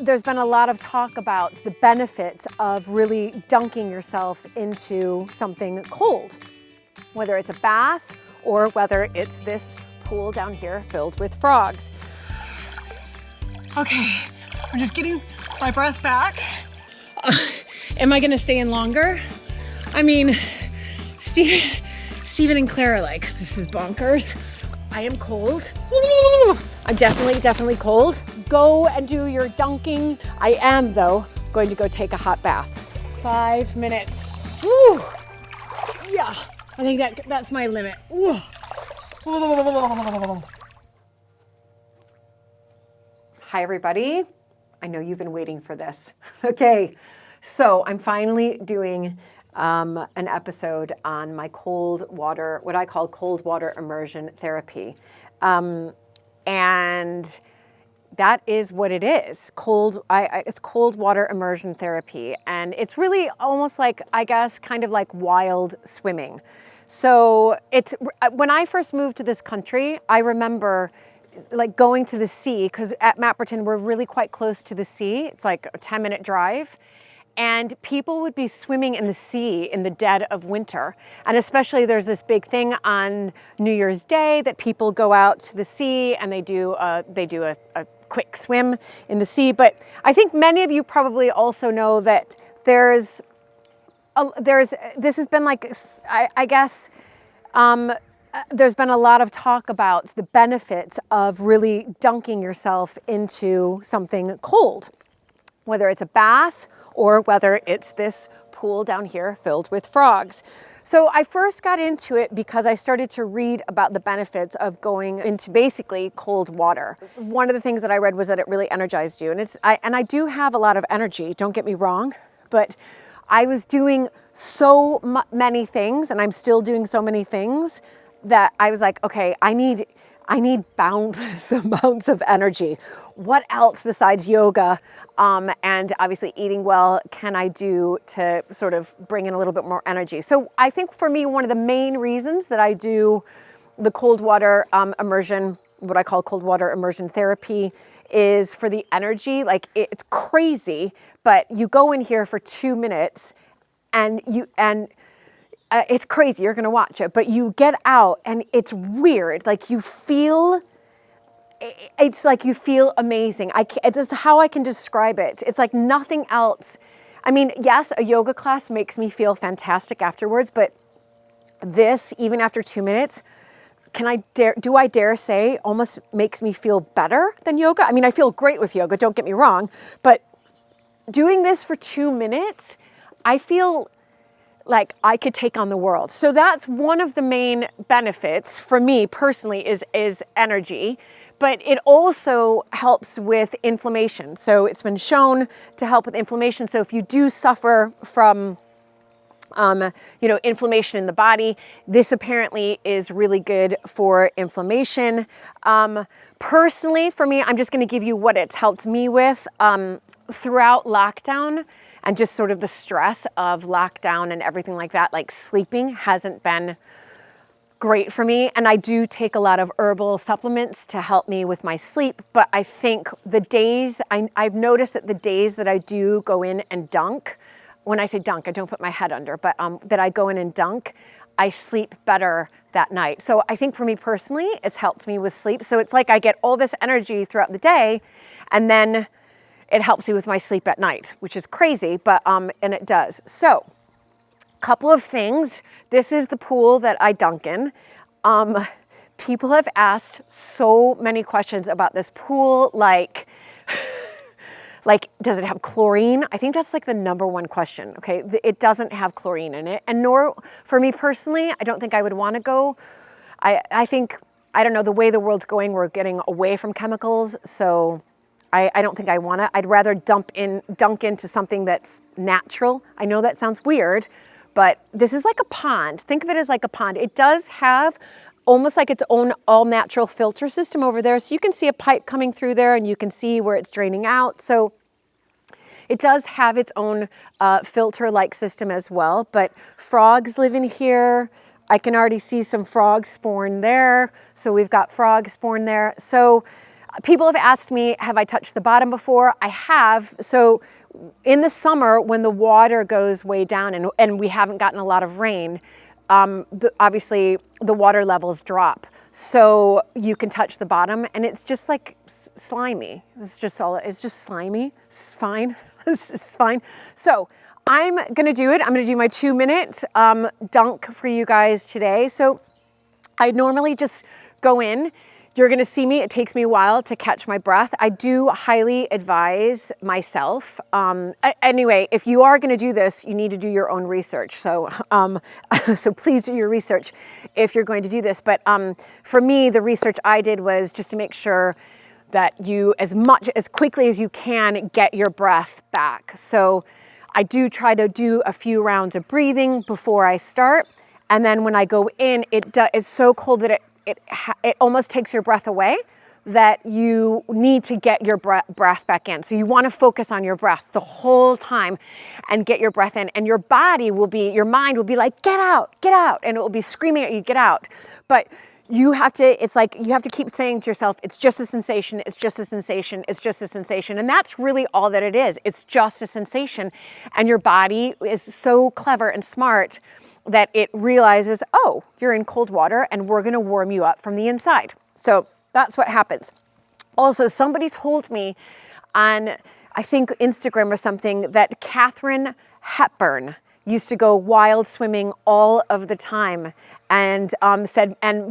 there's been a lot of talk about the benefits of really dunking yourself into something cold, whether it's a bath or whether it's this pool down here filled with frogs. Okay, I'm just getting my breath back. Am I gonna stay in longer? I mean, Stephen and Claire are like, this is bonkers. I am cold. I'm definitely cold. Go and do your dunking. I am, though, going to go take a hot bath. 5 minutes. Woo! Yeah, I think that's my limit. Woo. Hi, everybody. I know you've been waiting for this. Okay, so I'm finally doing an episode on my cold water, what I call cold water immersion therapy. And that is what it is. It's cold water immersion therapy. And it's really almost like, I guess, kind of like wild swimming. So when I first moved to this country, I remember like going to the sea, because at Mapperton, we're really quite close to the sea. It's like a 10-minute drive. And people would be swimming in the sea in the dead of winter. And especially there's this big thing on New Year's Day that people go out to the sea and they do a quick swim in the sea. But I think many of you probably also know that this has been like, I guess, there's been a lot of talk about the benefits of really dunking yourself into something cold, whether it's a bath or whether it's this pool down here filled with frogs. So I first got into it because I started to read about the benefits of going into basically cold water. One of the things that I read was that it really energized you. And I do have a lot of energy, don't get me wrong, but I was doing so many things, and I'm still doing so many things, that I was like, okay, I need boundless amounts of energy. What else besides yoga and obviously eating well can I do to sort of bring in a little bit more energy? So I think for me, one of the main reasons that I do the cold water immersion, what I call cold water immersion therapy, is for the energy. Like, it's crazy, but you go in here for 2 minutes and it's crazy, you're gonna watch it, but you get out and it's weird. Like it's like you feel amazing. This is how I can describe it. It's like nothing else. I mean, yes, a yoga class makes me feel fantastic afterwards, but this, even after 2 minutes, do I dare say, almost makes me feel better than yoga? I mean, I feel great with yoga, don't get me wrong, but doing this for 2 minutes, I feel like I could take on the world. So that's one of the main benefits for me personally is energy, but it also helps with inflammation. So it's been shown to help with inflammation. So if you do suffer from inflammation in the body, this apparently is really good for inflammation. Personally, for me, I'm just going to give you what it's helped me with throughout lockdown. And just sort of the stress of lockdown and everything like that, like sleeping hasn't been great for me. And I do take a lot of herbal supplements to help me with my sleep. But I think I've noticed that the days that I do go in and dunk, when I say dunk, I don't put my head under, but that I go in and dunk, I sleep better that night. So I think for me personally, it's helped me with sleep. So it's like I get all this energy throughout the day, and then it helps me with my sleep at night, which is crazy, but and it does. So, couple of things. This is the pool that I dunk in. People have asked so many questions about this pool, like does it have chlorine? I think that's like the number one question. Okay, it doesn't have chlorine in it, and nor for me personally, I don't think I would want to go. I think, I don't know, the way the world's going, we're getting away from chemicals, so I don't think I want to. I'd rather dunk into something that's natural. I know that sounds weird, but this is like a pond. Think of it as like a pond. It does have almost like its own all natural filter system over there. So you can see a pipe coming through there and you can see where it's draining out. So it does have its own filter-like system as well, but frogs live in here. I can already see some frog spawn there. So we've got frog spawn there. So People have asked me, have I touched the bottom before? I have. So in the summer, when the water goes way down and we haven't gotten a lot of rain, obviously the water levels drop. So you can touch the bottom and it's just like slimy. It's just slimy. It's fine. It's fine. So I'm gonna do it. I'm gonna do my 2-minute dunk for you guys today. So I normally just go in. You're gonna see me, it takes me a while to catch my breath. I do highly advise myself. Anyway, if you are gonna do this, you need to do your own research. So, so please do your research if you're going to do this. But for me, the research I did was just to make sure that you, as quickly as you can, get your breath back. So I do try to do a few rounds of breathing before I start. And then when I go in, it's so cold that it almost takes your breath away, that you need to get your breath back in. So you want to focus on your breath the whole time and get your breath in. And your mind will be like, get out, and it will be screaming at you, get out. But you have to keep saying to yourself, it's just a sensation, it's just a sensation, it's just a sensation. And that's really all that it is. It's just a sensation. And your body is so clever and smart that it realizes, oh, you're in cold water and we're gonna warm you up from the inside. So that's what happens. Also, somebody told me on, I think Instagram or something, that Katharine Hepburn used to go wild swimming all of the time, and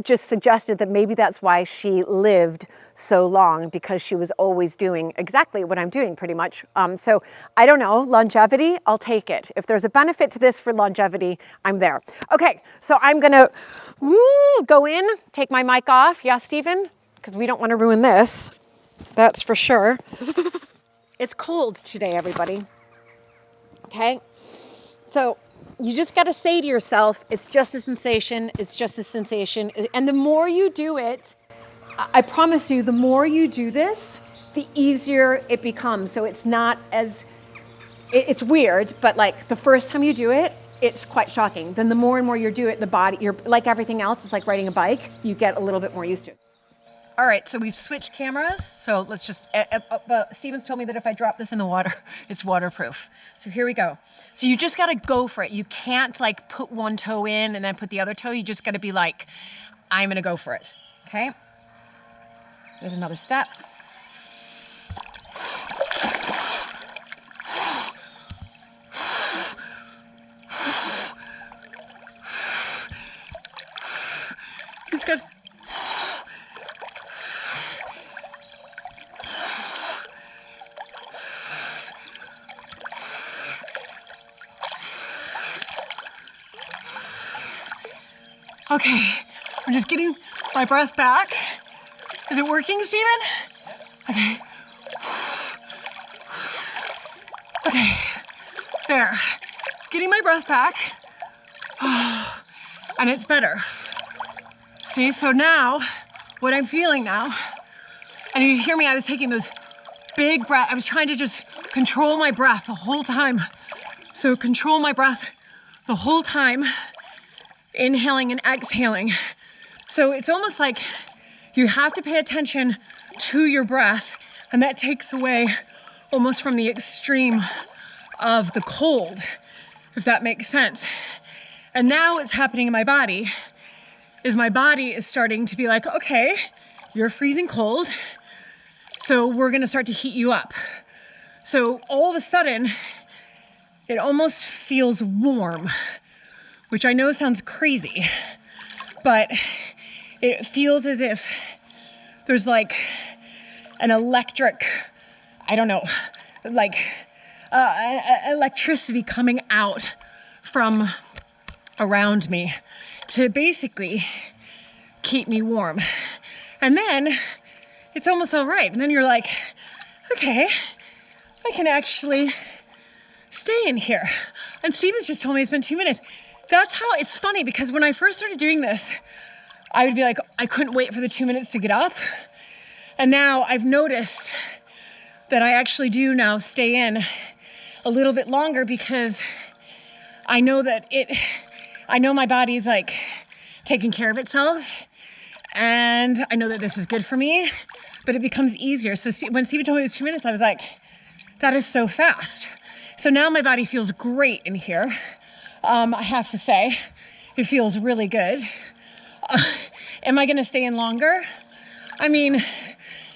just suggested that maybe that's why she lived so long, because she was always doing exactly what I'm doing pretty much. So I don't know, longevity, I'll take it. If there's a benefit to this for longevity, I'm there. Okay, so I'm gonna go in, take my mic off. Yeah, Stephen? Because we don't want to ruin this. That's for sure. It's cold today, everybody. Okay? So you just got to say to yourself, it's just a sensation, it's just a sensation. And the more you do it, I promise you, the more you do this, the easier it becomes. So it's not as, it's weird, but like the first time you do it, it's quite shocking. Then the more and more you do it, you're like everything else, it's like riding a bike, you get a little bit more used to it. All right, so we've switched cameras. So let's just, Steven's told me that if I drop this in the water, it's waterproof. So here we go. So you just gotta go for it. You can't like put one toe in and then put the other toe. You just gotta be like, I'm gonna go for it, okay? There's another step. It's good. Okay, I'm just getting my breath back. Is it working, Steven? Okay. Okay, there. Getting my breath back. And it's better. See, so now, what I'm feeling now, and you hear me, I was taking those big breaths. I was trying to just control my breath the whole time. So control my breath the whole time. Inhaling and exhaling. So it's almost like you have to pay attention to your breath, and that takes away almost from the extreme of the cold, if that makes sense. And now what's happening in my body is starting to be like, okay, you're freezing cold, so we're gonna start to heat you up. So all of a sudden, it almost feels warm, which I know sounds crazy, but it feels as if there's like an electric, I don't know, like electricity coming out from around me to basically keep me warm. And then it's almost all right. And then you're like, okay, I can actually stay in here. And Steven's just told me it's been 2 minutes. That's how, it's funny because when I first started doing this, I would be like, I couldn't wait for the 2 minutes to get up. And now I've noticed that I actually do now stay in a little bit longer because I know that I know my body's like taking care of itself. And I know that this is good for me but it becomes easier. So when Stephen told me it was 2 minutes, I was like, that is so fast. So now my body feels great in here. I have to say, it feels really good. Am I gonna stay in longer? I mean,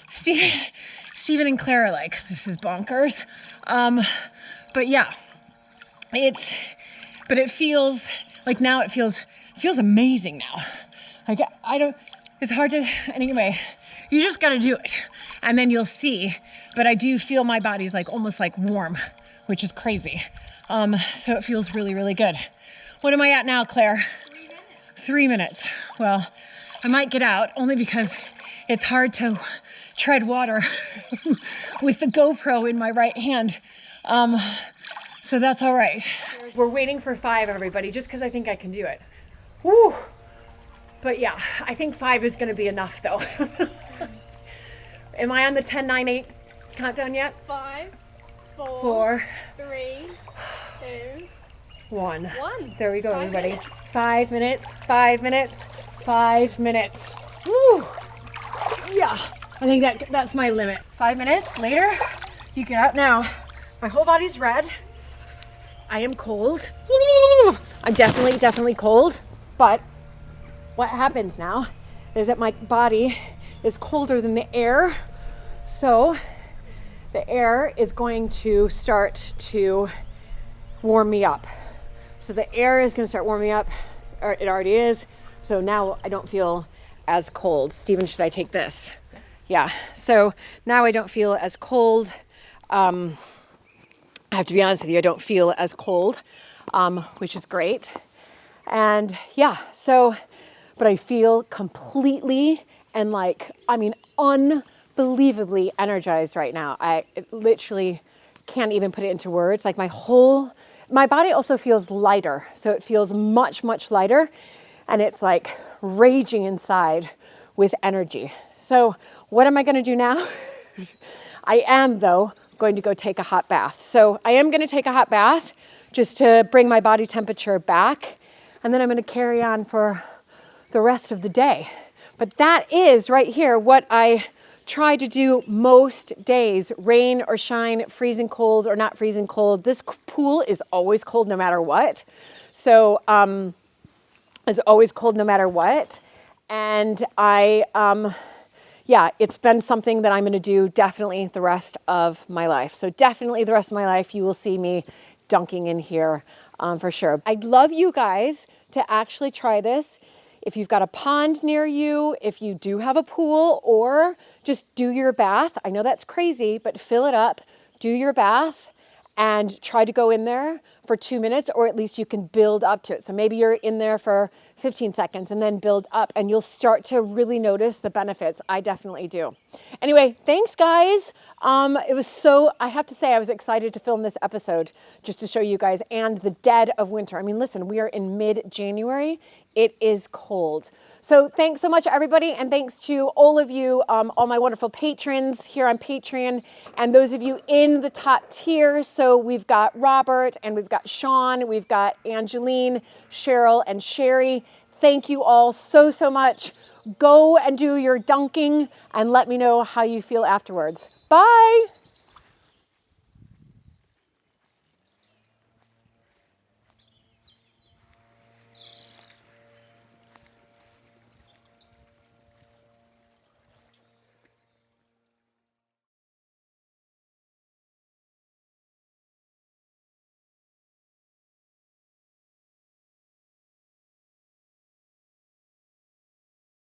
Stephen and Claire are like, this is bonkers. But yeah, but it feels like now it feels amazing now. Like it's hard to, anyway, you just gotta do it and then you'll see. But I do feel my body's like almost like warm, which is crazy. So it feels really, really good. What am I at now, Claire? 3 minutes. Well, I might get out only because it's hard to tread water with the GoPro in my right hand. So that's all right. We're waiting for 5, everybody, just because I think I can do it. Woo! But yeah, I think 5 is gonna be enough though. Am I on the 10, 9, 8 countdown yet? 5, 4, 3, 2, 1. 1. There we go, 5 everybody. minutes. 5 minutes, 5 minutes, 5 minutes. Woo! Yeah, I think that's my limit. 5 minutes later, you get out now. My whole body's red. I am cold. I'm definitely cold, but what happens now is that my body is colder than the air. So the air is going to start to warm me up. So the air is going to start warming up, or it already is. So now I don't feel as cold. Stephen, should I take this? Yeah. So now I don't feel as cold. I have to be honest with you, I don't feel as cold, which is great. And yeah, so, but I feel completely and like, I mean, unbelievably energized right now. I literally can't even put it into words. Like my body also feels lighter. So it feels much, much lighter. And it's like raging inside with energy. So what am I going to do now? I am, though, going to go take a hot bath. So I am going to take a hot bath just to bring my body temperature back. And then I'm going to carry on for the rest of the day. But that is right here what I try to do most days, rain or shine, freezing cold or not freezing cold. This pool is always cold no matter what. So it's always cold no matter what. And yeah, it's been something that I'm going to do definitely the rest of my life. So definitely the rest of my life, you will see me dunking in here for sure. I'd love you guys to actually try this. If you've got a pond near you, if you do have a pool, or just do your bath. I know that's crazy, but fill it up, do your bath, and try to go in there for 2 minutes, or at least you can build up to it. So maybe you're in there for 15 seconds and then build up, and you'll start to really notice the benefits. I definitely do. Anyway, thanks guys. It was so, I have to say, I was excited to film this episode just to show you guys, and the dead of winter. I mean, listen, we are in mid-January. It is cold. So thanks so much, everybody. And thanks to all of you, all my wonderful patrons here on Patreon, and those of you in the top tier. So we've got Robert, and we've got Sean, we've got Angeline, Cheryl, and Sherry. Thank you all so, so much. Go and do your dunking and let me know how you feel afterwards. Bye.